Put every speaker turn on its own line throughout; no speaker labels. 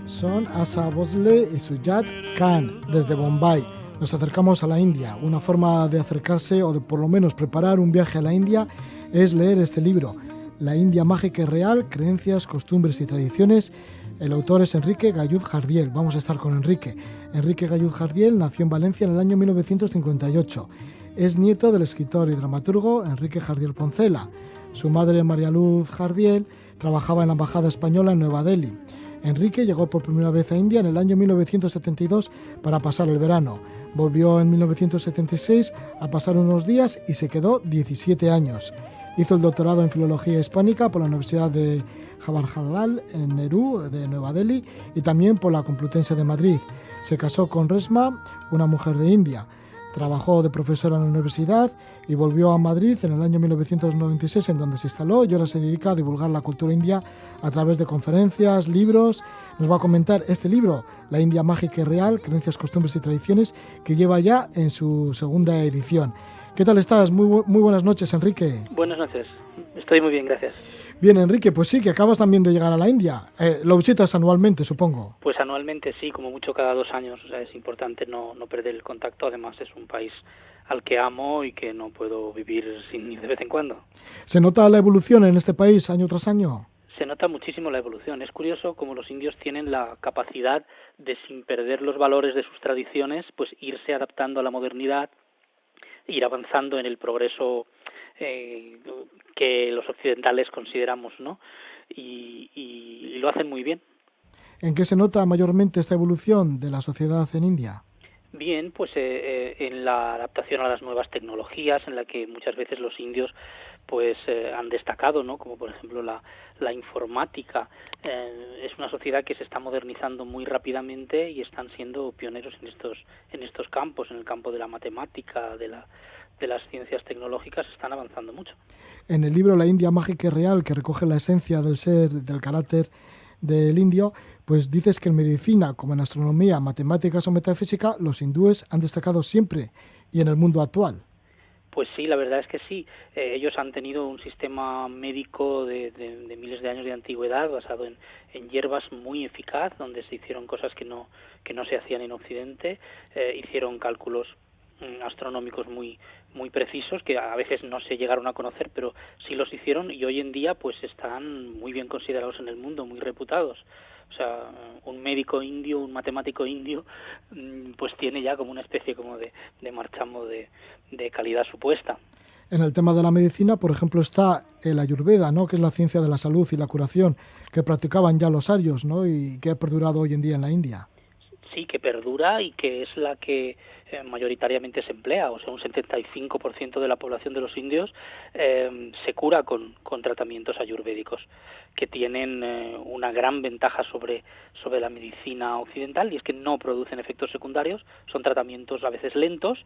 Son Asa Bhosle y Sujat Khan, desde Bombay. Nos acercamos a la India. Una forma de acercarse o de por lo menos preparar un viaje a la India es leer este libro, La India mágica y real, creencias, costumbres y tradiciones. El autor es Enrique Gallud Jardiel. Vamos a estar con Enrique. Enrique Gallud Jardiel nació en Valencia en el año 1958. Es nieto del escritor y dramaturgo Enrique Jardiel Poncela. Su madre, María Luz Jardiel, trabajaba en la Embajada Española en Nueva Delhi. Enrique llegó por primera vez a India en el año 1972 para pasar el verano. Volvió en 1976 a pasar unos días y se quedó 17 años. Hizo el doctorado en Filología Hispánica por la Universidad de Jawaharlal en Nehru de Nueva Delhi y también por la Complutense de Madrid. Se casó con Resma, una mujer de India. Trabajó de profesora en la universidad y volvió a Madrid en el año 1996, en donde se instaló y ahora se dedica a divulgar la cultura india a través de conferencias, libros. Nos va a comentar este libro, La India mágica y real, creencias, costumbres y tradiciones, que lleva ya en su segunda edición. ¿Qué tal estás? Muy buenas noches, Enrique.
Buenas noches. Estoy muy bien, gracias.
Bien, Enrique, pues sí, que acabas también de llegar a la India. Lo visitas anualmente, supongo.
Pues anualmente sí, como mucho cada 2 años. O sea, es importante no perder el contacto. Además, es un país al que amo y que no puedo vivir sin ir de vez en cuando.
¿Se nota la evolución en este país año tras año?
Se nota muchísimo la evolución. Es curioso cómo los indios tienen la capacidad de, sin perder los valores de sus tradiciones, pues irse adaptando a la modernidad, ir avanzando en el progreso que los occidentales consideramos, ¿no? Y lo hacen muy bien.
¿En qué se nota mayormente esta evolución de la sociedad en India?
Bien, pues en la adaptación a las nuevas tecnologías, en la que muchas veces los indios pues han destacado, ¿no? Como por ejemplo la informática. Es una sociedad que se está modernizando muy rápidamente y están siendo pioneros en estos campos, en el campo de la matemática, de las ciencias tecnológicas, están avanzando mucho.
En el libro La India mágica y real, que recoge la esencia del ser, del carácter del indio, pues dices que en medicina, como en astronomía, matemáticas o metafísica, los hindúes han destacado siempre y en el mundo actual.
Pues sí, la verdad es que sí. Ellos han tenido un sistema médico de miles de años de antigüedad basado en hierbas muy eficaz, donde se hicieron cosas que no se hacían en Occidente. Hicieron cálculos astronómicos muy precisos que a veces no se llegaron a conocer, pero sí los hicieron y hoy en día pues están muy bien considerados en el mundo, muy reputados. O sea, un médico indio, un matemático indio, pues tiene ya como una especie como de marchamo de calidad supuesta.
En el tema de la medicina, por ejemplo, está el Ayurveda, ¿no? Que es la ciencia de la salud y la curación que practicaban ya los arios, ¿no? Y que ha perdurado hoy en día en la India.
Sí, que perdura y que es la que mayoritariamente se emplea. O sea, un 75% de la población de los indios se cura con tratamientos ayurvédicos, que tienen una gran ventaja sobre la medicina occidental, y es que no producen efectos secundarios. Son tratamientos a veces lentos,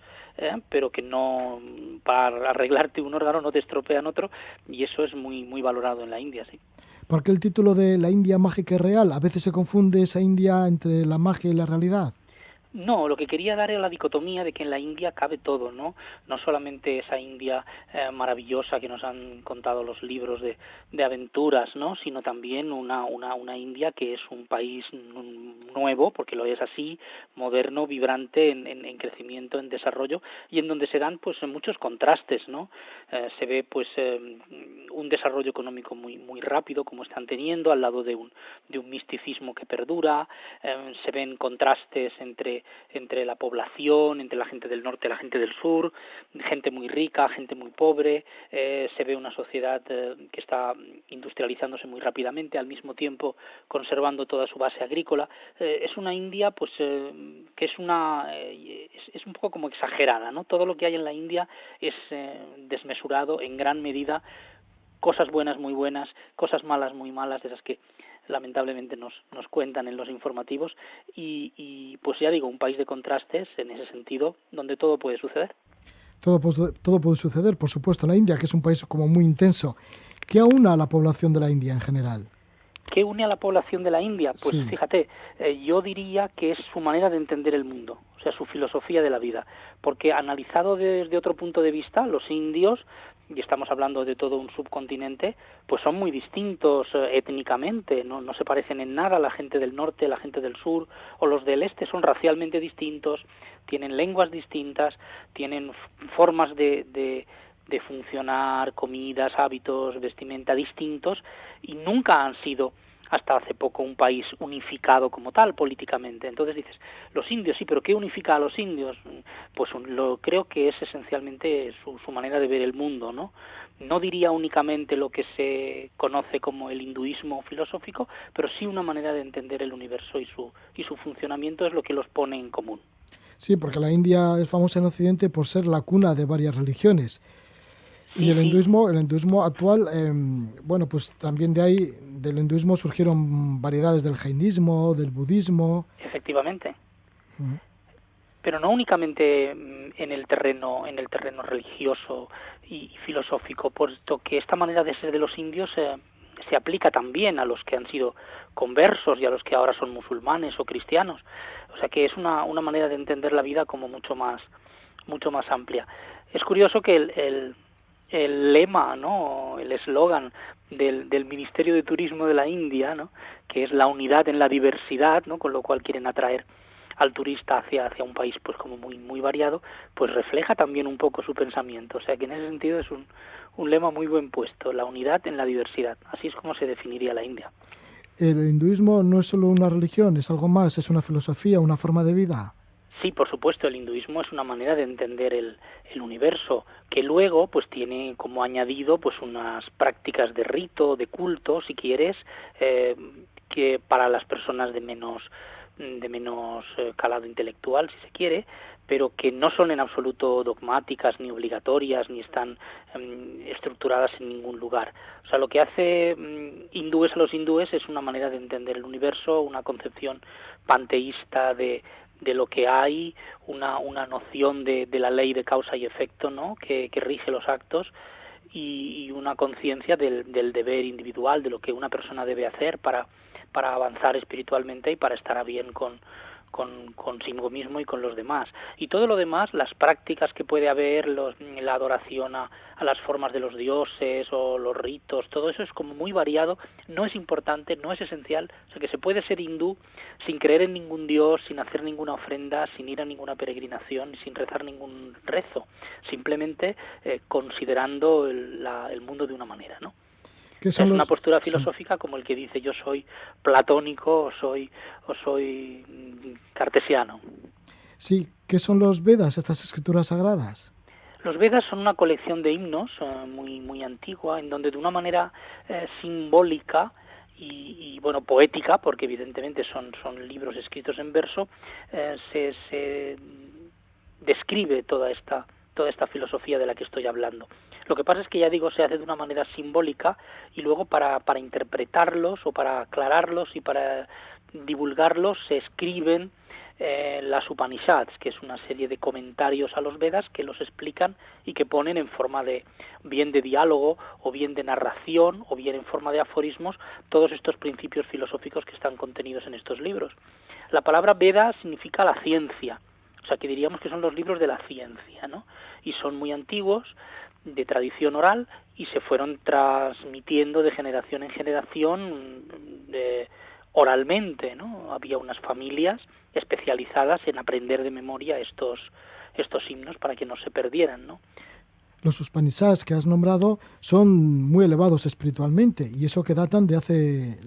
pero que no, para arreglarte un órgano, no te estropean otro, y eso es muy valorado en la India, sí.
¿Por qué el título de La India mágica y real? A veces se confunde esa India entre la magia y la realidad.
No, lo que quería dar era la dicotomía de que en la India cabe todo, ¿no? No solamente esa India maravillosa que nos han contado los libros de aventuras, ¿no? Sino también una India que es un país nuevo, porque lo es así, moderno, vibrante, en crecimiento, en desarrollo, y en donde se dan pues muchos contrastes, ¿no? Se ve pues un desarrollo económico muy rápido, como están teniendo, al lado de un misticismo que perdura. Se ven contrastes entre la población, entre la gente del norte y la gente del sur, gente muy rica, gente muy pobre. Se ve una sociedad que está industrializándose muy rápidamente, al mismo tiempo conservando toda su base agrícola. Es una India pues que es un poco como exagerada, ¿no? Todo lo que hay en la India es desmesurado en gran medida, cosas buenas muy buenas, cosas malas muy malas, de esas que lamentablemente nos cuentan en los informativos, y pues ya digo, un país de contrastes en ese sentido, donde todo puede suceder.
Todo puede suceder, por supuesto, en la India, que es un país como muy intenso. ¿Qué aúna a la población de la India en general?
¿Qué une a la población de la India? Pues
Sí.
fíjate, yo diría que es su manera de entender el mundo, o sea, su filosofía de la vida, porque analizado desde otro punto de vista, los indios y estamos hablando de todo un subcontinente, pues son muy distintos étnicamente, no se parecen en nada. La gente del norte, la gente del sur o los del este son racialmente distintos, tienen lenguas distintas, tienen formas de funcionar, comidas, hábitos, vestimenta distintos, y nunca han sido hasta hace poco un país unificado como tal políticamente. Entonces dices, los indios, sí, pero ¿qué unifica a los indios? Pues creo que es esencialmente su manera de ver el mundo, ¿no? No diría únicamente lo que se conoce como el hinduismo filosófico, pero sí una manera de entender el universo y su funcionamiento es lo que los pone en común.
Sí, porque la India es famosa en Occidente por ser la cuna de varias religiones.
Sí,
Y el hinduismo actual, bueno, pues también de ahí, del hinduismo surgieron variedades del jainismo, del budismo.
efectivamente.
Mm.
Pero no únicamente en el terreno religioso y filosófico, puesto que esta manera de ser de los indios se aplica también a los que han sido conversos y a los que ahora son musulmanes o cristianos. O sea que es una manera de entender la vida como mucho más amplia. Es curioso que el lema, ¿no?, el eslogan del Ministerio de Turismo de la India, ¿no?, que es la unidad en la diversidad, ¿no?, con lo cual quieren atraer al turista hacia un país pues como muy variado, pues refleja también un poco su pensamiento. O sea que en ese sentido es un lema muy buen puesto, la unidad en la diversidad. Así es como se definiría la India.
El hinduismo no es solo una religión, es algo más, es una filosofía, una forma de vida.
Sí, por supuesto, el hinduismo es una manera de entender el universo, que luego pues tiene como añadido pues unas prácticas de rito, de culto, si quieres, que para las personas de menos calado intelectual, si se quiere, pero que no son en absoluto dogmáticas ni obligatorias ni están estructuradas en ningún lugar. O sea, lo que hace hindúes a los hindúes es una manera de entender el universo, una concepción panteísta de lo que hay, una noción de la ley de causa y efecto, ¿no?, que rige los actos, y una conciencia del deber individual, de lo que una persona debe hacer para avanzar espiritualmente y para estar a bien consigo mismo y con los demás. Y todo lo demás, las prácticas que puede haber, la adoración a las formas de los dioses o los ritos, todo eso es como muy variado, no es importante, no es esencial. O sea que se puede ser hindú sin creer en ningún dios, sin hacer ninguna ofrenda, sin ir a ninguna peregrinación, sin rezar ningún rezo, simplemente considerando el mundo de una manera, ¿no? Es una postura filosófica como el que dice yo soy platónico o soy cartesiano.
Sí, ¿qué son los Vedas, estas escrituras sagradas?
Los Vedas son una colección de himnos muy antigua, en donde de una manera simbólica y bueno, poética, porque evidentemente son libros escritos en verso, se describe toda esta filosofía de la que estoy hablando. Lo que pasa es que, ya digo, se hace de una manera simbólica, y luego para interpretarlos o para aclararlos y para divulgarlos se escriben las Upanishads, que es una serie de comentarios a los Vedas que los explican y que ponen en forma de bien de diálogo o bien de narración o bien en forma de aforismos todos estos principios filosóficos que están contenidos en estos libros. La palabra Veda significa la ciencia, o sea que diríamos que son los libros de la ciencia, ¿no? Y son muy antiguos, de tradición oral, y se fueron transmitiendo de generación en generación oralmente, ¿no? Había unas familias especializadas en aprender de memoria estos himnos para que no se perdieran, ¿no?
Los Upanishads que has nombrado son muy elevados espiritualmente, y eso que datan de hace,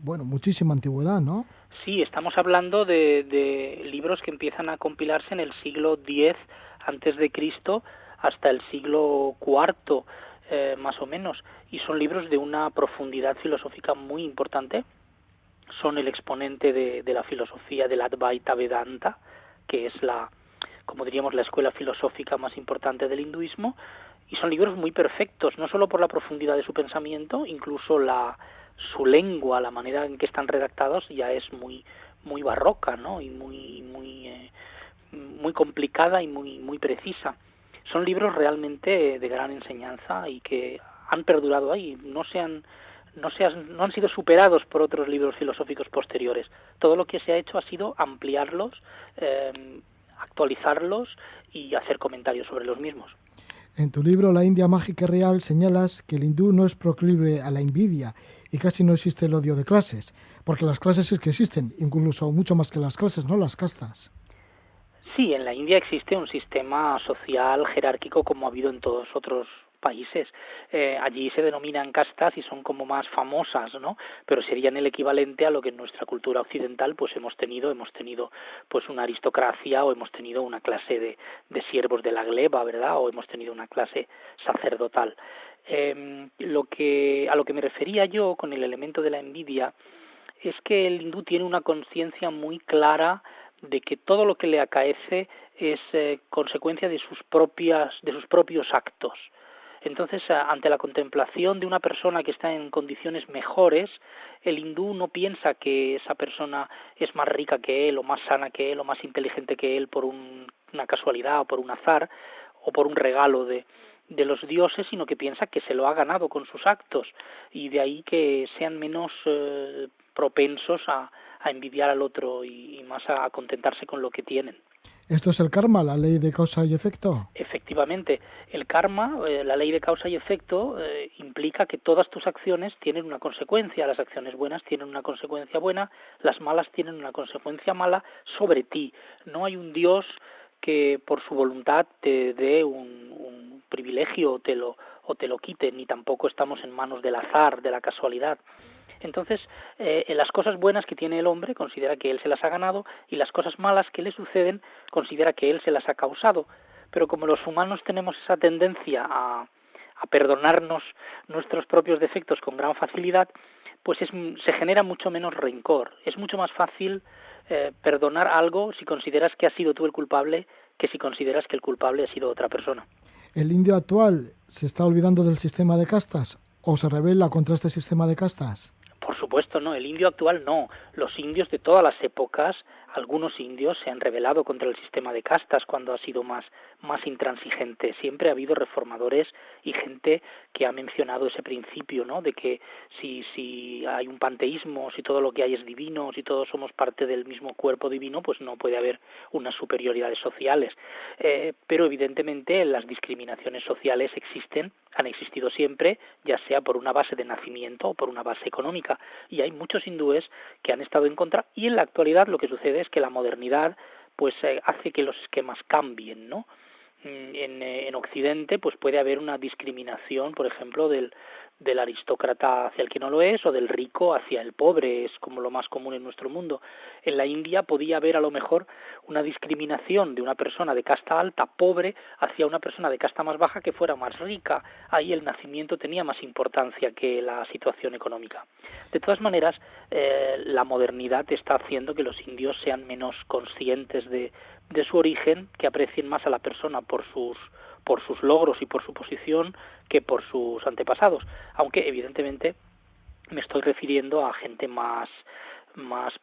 bueno, muchísima antigüedad, ¿no?
Sí, estamos hablando de libros que empiezan a compilarse en el siglo X antes de Cristo hasta el siglo IV, más o menos, y son libros de una profundidad filosófica muy importante. Son el exponente de la filosofía del Advaita Vedanta, que es como diríamos, la escuela filosófica más importante del hinduismo, y son libros muy perfectos, no solo por la profundidad de su pensamiento, incluso su lengua, la manera en que están redactados ya es muy barroca, ¿no? Y muy complicada y muy precisa. Son libros realmente de gran enseñanza y que han perdurado ahí, no han sido superados por otros libros filosóficos posteriores. Todo lo que se ha hecho ha sido ampliarlos, actualizarlos y hacer comentarios sobre los mismos.
En tu libro La India mágica y real señalas que el hindú no es proclive a la envidia y casi no existe el odio de clases, porque las clases es que existen, incluso mucho más que las clases, ¿no? Las castas.
Sí, en la India existe un sistema social jerárquico como ha habido en todos otros países. Allí se denominan castas y son como más famosas, ¿no? Pero serían el equivalente a lo que en nuestra cultura occidental pues hemos tenido pues una aristocracia o hemos tenido una clase de siervos de la gleba, ¿verdad? O hemos tenido una clase sacerdotal. A lo que me refería yo con el elemento de la envidia es que el hindú tiene una conciencia muy clara de que todo lo que le acaece es consecuencia de sus propios actos. Entonces, ante la contemplación de una persona que está en condiciones mejores, el hindú no piensa que esa persona es más rica que él, o más sana que él, o más inteligente que él por una casualidad, o por un azar, o por un regalo de los dioses, sino que piensa que se lo ha ganado con sus actos, y de ahí que sean menos propensos a envidiar al otro y más a contentarse con lo que tienen.
¿Esto es el karma, la ley de causa y efecto?
Efectivamente, el karma, la ley de causa y efecto, implica que todas tus acciones tienen una consecuencia. Las acciones buenas tienen una consecuencia buena, las malas tienen una consecuencia mala sobre ti. No hay un Dios que por su voluntad te dé un privilegio o te lo quite, ni tampoco estamos en manos del azar, de la casualidad. Entonces, en las cosas buenas que tiene el hombre considera que él se las ha ganado y las cosas malas que le suceden considera que él se las ha causado. Pero como los humanos tenemos esa tendencia a perdonarnos nuestros propios defectos con gran facilidad, pues se genera mucho menos rencor. Es mucho más fácil perdonar algo si consideras que has sido tú el culpable que si consideras que el culpable ha sido otra persona.
¿El indio actual se está olvidando del sistema de castas o se rebela contra este sistema de castas?
Por supuesto, no. El indio actual no. Los indios de todas las épocas, algunos indios se han rebelado contra el sistema de castas cuando ha sido más intransigente. Siempre ha habido reformadores y gente que ha mencionado ese principio, ¿no? De que si hay un panteísmo, si todo lo que hay es divino, si todos somos parte del mismo cuerpo divino, pues no puede haber unas superioridades sociales. Pero evidentemente las discriminaciones sociales existen, han existido siempre, ya sea por una base de nacimiento o por una base económica, y hay muchos hindúes que han estado en contra, y en la actualidad lo que sucede es que la modernidad pues hace que los esquemas cambien, ¿no? En Occidente pues puede haber una discriminación, por ejemplo, del aristócrata hacia el que no lo es, o del rico hacia el pobre, es como lo más común en nuestro mundo. En la India podía haber a lo mejor una discriminación de una persona de casta alta, pobre, hacia una persona de casta más baja que fuera más rica. Ahí el nacimiento tenía más importancia que la situación económica. De todas maneras, la modernidad está haciendo que los indios sean menos conscientes de su origen, que aprecien más a la persona por sus logros y por su posición que por sus antepasados, aunque evidentemente me estoy refiriendo a gente más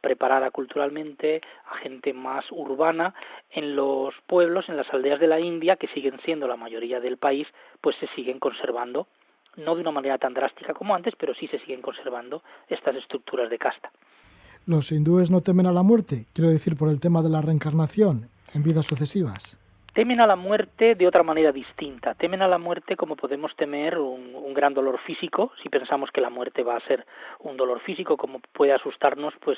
preparada culturalmente, a gente más urbana. En los pueblos, en las aldeas de la India, que siguen siendo la mayoría del país, pues se siguen conservando, no de una manera tan drástica como antes, pero sí se siguen conservando estas estructuras de casta.
¿Los hindúes no temen a la muerte? Quiero decir, por el tema de la reencarnación en vidas sucesivas.
Temen a la muerte de otra manera distinta. Temen a la muerte como podemos temer un gran dolor físico. Si pensamos que la muerte va a ser un dolor físico, como puede asustarnos, pues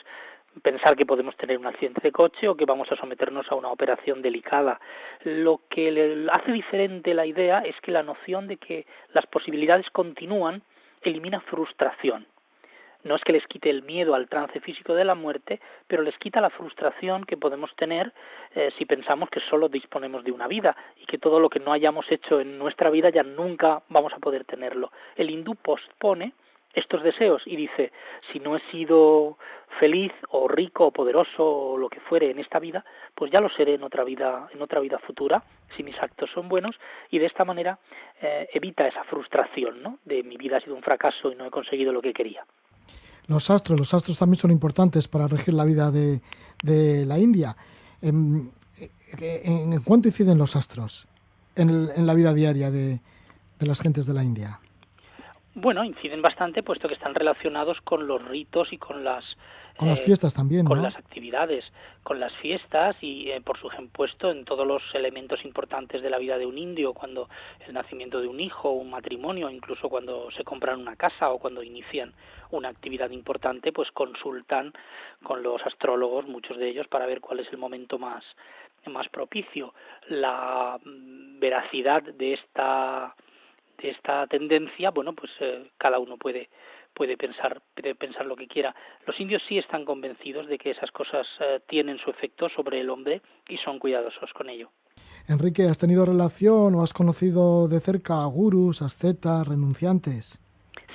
pensar que podemos tener un accidente de coche o que vamos a someternos a una operación delicada. Lo que le hace diferente la idea es que la noción de que las posibilidades continúan elimina frustración. No es que les quite el miedo al trance físico de la muerte, pero les quita la frustración que podemos tener si pensamos que solo disponemos de una vida y que todo lo que no hayamos hecho en nuestra vida ya nunca vamos a poder tenerlo. El hindú pospone estos deseos y dice, si no he sido feliz o rico o poderoso o lo que fuere en esta vida, pues ya lo seré en otra vida futura, si mis actos son buenos, y de esta manera evita esa frustración, ¿no? De mi vida ha sido un fracaso y no he conseguido lo que quería.
Los astros también son importantes para regir la vida de la India. ¿En cuánto inciden los astros en la vida diaria de las gentes de la India?
Bueno, inciden bastante puesto que están relacionados con los ritos y con
las fiestas también,
con
¿no?
las actividades, con las fiestas y por supuesto en todos los elementos importantes de la vida de un indio, cuando el nacimiento de un hijo, un matrimonio, incluso cuando se compran una casa o cuando inician una actividad importante, pues consultan con los astrólogos, muchos de ellos, para ver cuál es el momento más propicio. La veracidad de esta tendencia, bueno, pues cada uno puede pensar lo que quiera. Los indios sí están convencidos de que esas cosas tienen su efecto sobre el hombre y son cuidadosos con ello.
Enrique, ¿has tenido relación o has conocido de cerca a gurús, ascetas, renunciantes?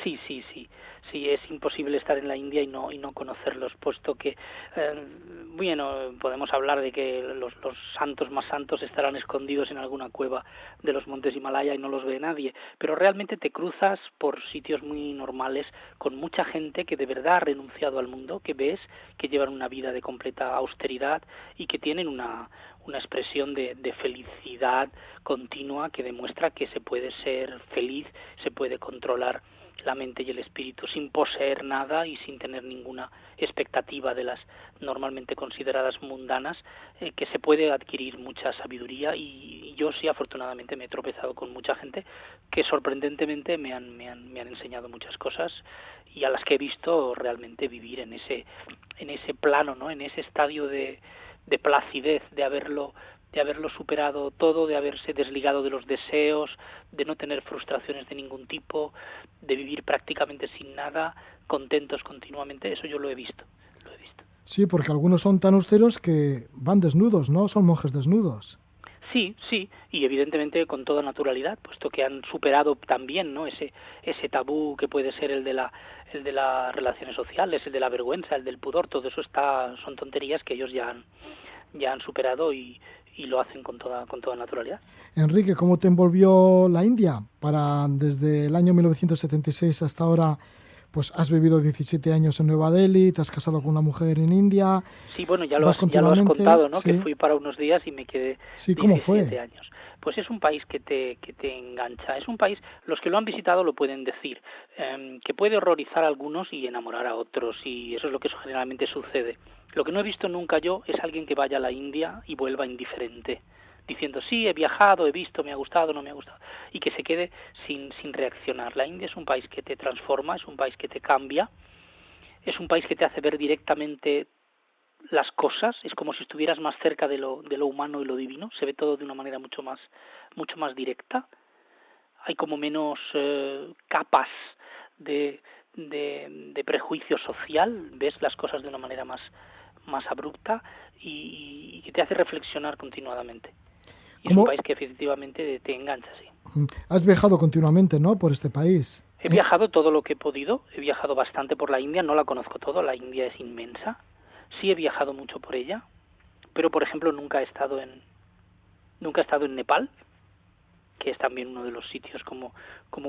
Sí, es imposible estar en la India y no conocerlos, puesto que bueno, podemos hablar de que los santos más santos estarán escondidos en alguna cueva de los montes Himalaya y no los ve nadie, pero realmente te cruzas por sitios muy normales con mucha gente que de verdad ha renunciado al mundo, que ves que llevan una vida de completa austeridad y que tienen una expresión de felicidad continua que demuestra que se puede ser feliz, se puede controlar la mente y el espíritu sin poseer nada y sin tener ninguna expectativa de las normalmente consideradas mundanas, que se puede adquirir mucha sabiduría y yo sí afortunadamente me he tropezado con mucha gente que sorprendentemente me han enseñado muchas cosas y a las que he visto realmente vivir en ese plano, ¿no? En ese estadio de placidez, de haberlo superado todo, de haberse desligado de los deseos, de no tener frustraciones de ningún tipo, de vivir prácticamente sin nada, contentos continuamente. Eso yo lo he visto.
Sí, porque algunos son tan austeros que van desnudos, ¿no? Son monjes desnudos.
Sí, y evidentemente con toda naturalidad, puesto que han superado también, ¿no? ese tabú que puede ser el de las relaciones sociales, el de la vergüenza, el del pudor, todo eso son tonterías que ellos ya han superado y lo hacen con toda naturalidad.
Enrique, ¿cómo te envolvió la India? Desde el año 1976 hasta ahora, pues has vivido 17 años en Nueva Delhi, te has casado con una mujer en India.
Sí, bueno, ya lo has contado, ¿no? Sí. Que fui para unos días y me quedé 17 años. Pues es un país que te engancha. Es un país, los que lo han visitado lo pueden decir, que puede horrorizar a algunos y enamorar a otros, y eso es lo que generalmente sucede. Lo que no he visto nunca yo es alguien que vaya a la India y vuelva indiferente, diciendo, sí, he viajado, he visto, me ha gustado, no me ha gustado, y que se quede sin reaccionar. La India es un país que te transforma, es un país que te cambia, es un país que te hace ver directamente las cosas, es como si estuvieras más cerca de lo humano y lo divino, se ve todo de una manera mucho más directa, hay como menos capas de prejuicio social, ves las cosas de una manera más abrupta y que te hace reflexionar continuadamente. Y es un país que efectivamente te engancha, sí.
Has viajado continuamente, ¿no?, por este país.
He viajado todo lo que he podido, he viajado bastante por la India, no la conozco todo, la India es inmensa. Sí he viajado mucho por ella, pero por ejemplo nunca he estado en Nepal, que es también uno de los sitios como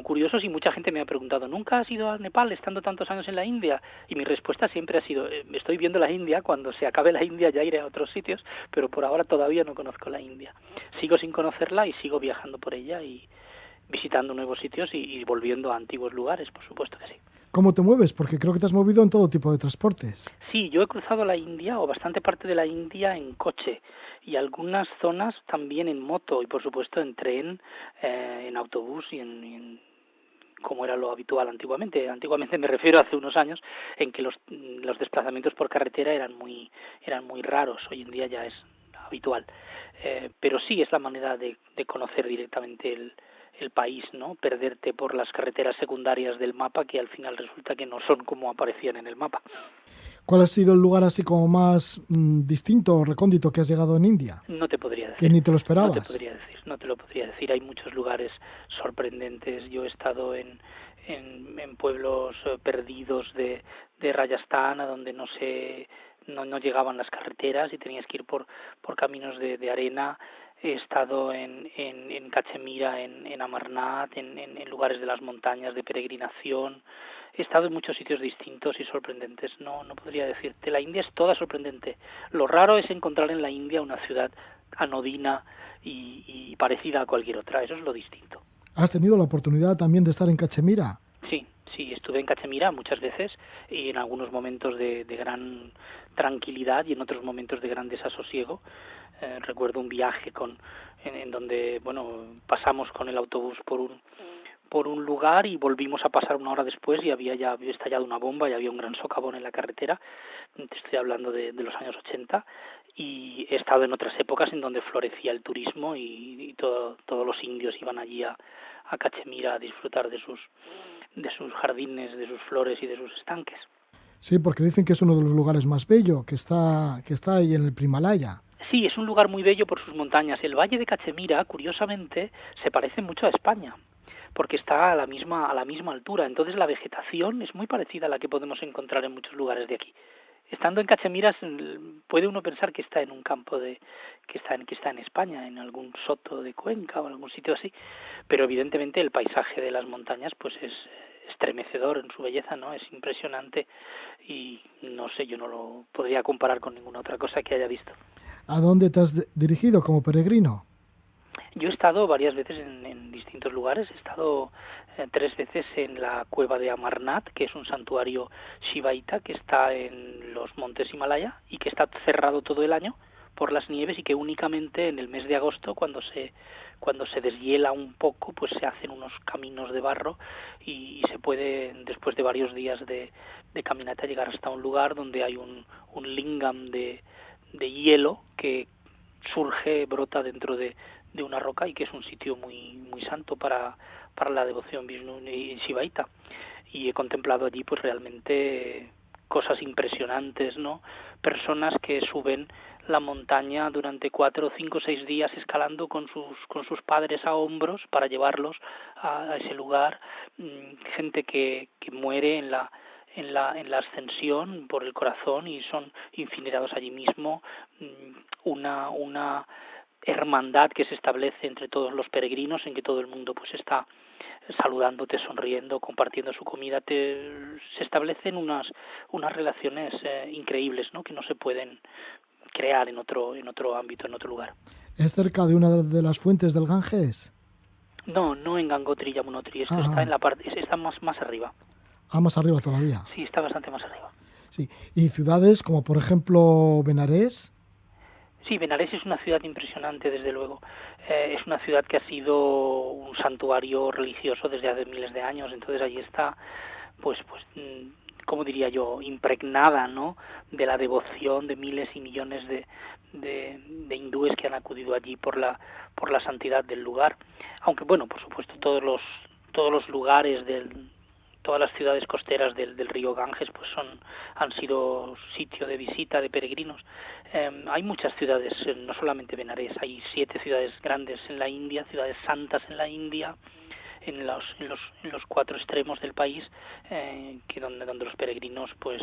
curiosos, y mucha gente me ha preguntado, ¿nunca has ido a Nepal estando tantos años en la India? Y mi respuesta siempre ha sido, estoy viendo la India, cuando se acabe la India ya iré a otros sitios, pero por ahora todavía no conozco la India. Sigo sin conocerla y sigo viajando por ella y visitando nuevos sitios y volviendo a antiguos lugares, por supuesto que sí.
¿Cómo te mueves? Porque creo que te has movido en todo tipo de transportes.
Sí, yo he cruzado la India, o bastante parte de la India, en coche, y algunas zonas también en moto, y por supuesto en tren, en autobús y en como era lo habitual antiguamente. Antiguamente me refiero a hace unos años en que los desplazamientos por carretera eran muy raros, hoy en día ya es habitual. Pero sí es la manera de conocer directamente el país, ¿no? Perderte por las carreteras secundarias del mapa que al final resulta que no son como aparecían en el mapa.
¿Cuál ha sido el lugar así como más distinto o recóndito que has llegado en India?
No te podría decir.
¿Que ni te lo esperabas?
No te lo podría decir. Hay muchos lugares sorprendentes. Yo he estado en pueblos perdidos de Rajasthan, a donde no llegaban las carreteras y tenías que ir por caminos de arena. He estado en Cachemira, en Amarnath, en lugares de las montañas de peregrinación. He estado en muchos sitios distintos y sorprendentes. No podría decirte. La India es toda sorprendente. Lo raro es encontrar en la India una ciudad anodina y parecida a cualquier otra. Eso es lo distinto.
¿Has tenido la oportunidad también de estar en Cachemira?
Sí, sí, estuve en Cachemira muchas veces y en algunos momentos de gran tranquilidad y en otros momentos de gran desasosiego. Recuerdo un viaje en donde, bueno, pasamos con el autobús por un lugar y volvimos a pasar una hora después y había estallado una bomba y había un gran socavón en la carretera. Te estoy hablando de los años 80 y he estado en otras épocas en donde florecía el turismo y todos los indios iban allí a Cachemira a disfrutar de sus jardines, de sus flores y de sus estanques.
Sí, porque dicen que es uno de los lugares más bellos, que está ahí en el Primalaya.
Sí, es un lugar muy bello por sus montañas. El Valle de Cachemira, curiosamente, se parece mucho a España, porque está a la misma altura. Entonces la vegetación es muy parecida a la que podemos encontrar en muchos lugares de aquí. Estando en Cachemira puede uno pensar que está en un campo que está en España, en algún soto de Cuenca o en algún sitio así, pero evidentemente el paisaje de las montañas pues es estremecedor en su belleza, ¿no? Es impresionante y no sé, yo no lo podría comparar con ninguna otra cosa que haya visto.
¿A dónde te has dirigido como peregrino?
Yo he estado varias veces en distintos lugares. He estado 3 veces en la cueva de Amarnath, que es un santuario shivaita que está en los montes Himalaya y que está cerrado todo el año por las nieves y que únicamente en el mes de agosto, cuando se deshiela un poco, pues se hacen unos caminos de barro y se puede, después de varios días de caminata, llegar hasta un lugar donde hay un lingam de hielo que brota dentro de una roca y que es un sitio muy santo para la devoción Vishnu y Shivaita. Y he contemplado allí pues realmente cosas impresionantes, ¿no? Personas que suben la montaña durante 4, 5, 6 días escalando con sus padres a hombros para llevarlos a ese lugar, gente que muere en la ascensión por el corazón y son incinerados allí mismo, una hermandad que se establece entre todos los peregrinos en que todo el mundo pues está saludándote, sonriendo, compartiendo su comida. Se establecen unas relaciones increíbles, ¿no? Que no se pueden crear en otro ámbito, en otro lugar.
¿Es cerca de una de las fuentes del Ganges?
No en Gangotri y Yamunotri, esto está en
Ajá.
la parte, está más arriba.
Más arriba todavía.
Sí, está bastante más arriba.
Sí. ¿Y ciudades como por ejemplo Benarés?
Sí, Benares es una ciudad impresionante, desde luego. Es una ciudad que ha sido un santuario religioso desde hace miles de años, entonces allí está, como diría yo, impregnada, ¿no?, de la devoción de miles y millones de hindúes que han acudido allí por la santidad del lugar. Aunque, bueno, por supuesto, todos los lugares todas las ciudades costeras del río Ganges pues han sido sitio de visita de peregrinos. Hay muchas ciudades, no solamente Benarés, hay 7 ciudades grandes en la India, ciudades santas en la India, en los 4 extremos del país, que donde los peregrinos pues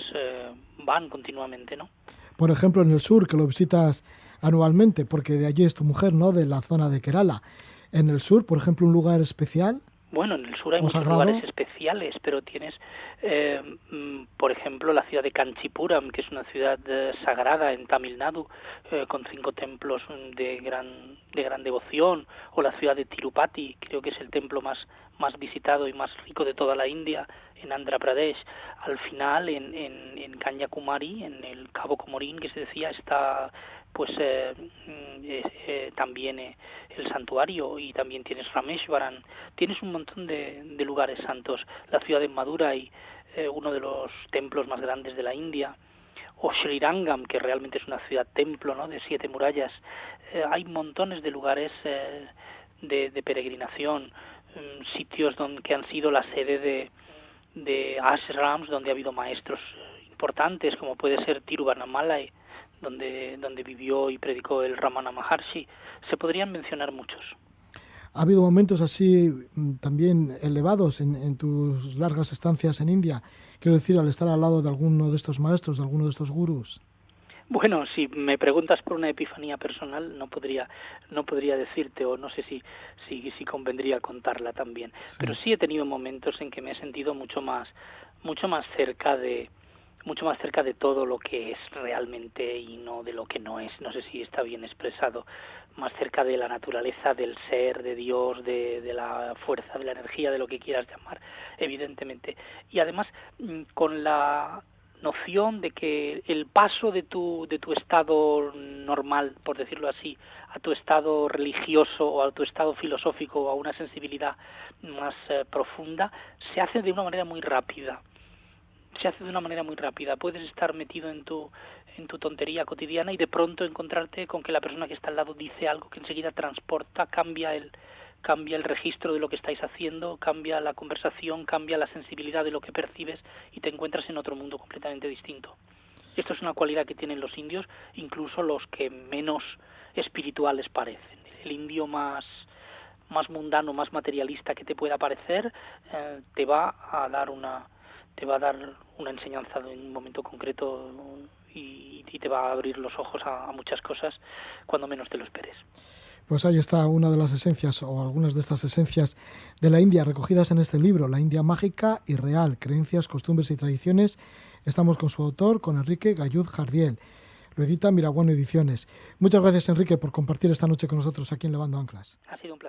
van continuamente, ¿no?
Por ejemplo en el sur, que lo visitas anualmente, porque de allí es tu mujer, ¿no? De la zona de Kerala. En el sur, por ejemplo, un lugar especial
Bueno, en el sur hay
o
muchos
sagrado.
lugares especiales, pero tienes, por ejemplo, la ciudad de Kanchipuram, que es una ciudad sagrada en Tamil Nadu, con 5 templos de gran devoción, o la ciudad de Tirupati, creo que es el templo más visitado y más rico de toda la India, en Andhra Pradesh. Al final, en Kanyakumari, en el Cabo Comorín, que se decía, está pues también el santuario, y también tienes Rameshwaram, tienes un montón de lugares santos, la ciudad de Madurai, uno de los templos más grandes de la India, o Srirangam, que realmente es una ciudad templo, ¿no?, de 7 murallas. Hay montones de lugares de peregrinación, sitios que han sido la sede de ashrams, donde ha habido maestros importantes, como puede ser Tiruvannamalai, donde vivió y predicó el Ramana Maharshi. Se podrían mencionar muchos.
¿Ha habido momentos así también elevados en tus largas estancias en India? Quiero decir, al estar al lado de alguno de estos maestros, de alguno de estos gurús.
Bueno, si me preguntas por una epifanía personal, no podría decirte, o no sé si convendría contarla también.
Sí.
Pero sí he tenido momentos en que me he sentido mucho más cerca mucho más cerca de todo lo que es realmente y no de lo que no es. No sé si está bien expresado. Más cerca de la naturaleza, del ser, de Dios, de la fuerza, de la energía, de lo que quieras llamar, evidentemente. Y además con la noción de que el paso de tu estado normal, por decirlo así, a tu estado religioso o a tu estado filosófico o a una sensibilidad más profunda, se hace de una manera muy rápida. Puedes estar metido en tu tontería cotidiana y de pronto encontrarte con que la persona que está al lado dice algo que enseguida transporta, cambia el registro de lo que estáis haciendo, cambia la conversación, cambia la sensibilidad de lo que percibes y te encuentras en otro mundo completamente distinto. Esto es una cualidad que tienen los indios, incluso los que menos espirituales parecen. El indio más mundano, más materialista que te pueda parecer, te va a dar una enseñanza en un momento concreto y te va a abrir los ojos a muchas cosas cuando menos te lo esperes.
Pues ahí está una de las esencias o algunas de estas esencias de la India recogidas en este libro, La India mágica y real, creencias, costumbres y tradiciones. Estamos con su autor, con Enrique Galluz Jardiel. Lo edita Miraguano Ediciones. Muchas gracias, Enrique, por compartir esta noche con nosotros aquí en Levando Anclas.
Ha sido un placer.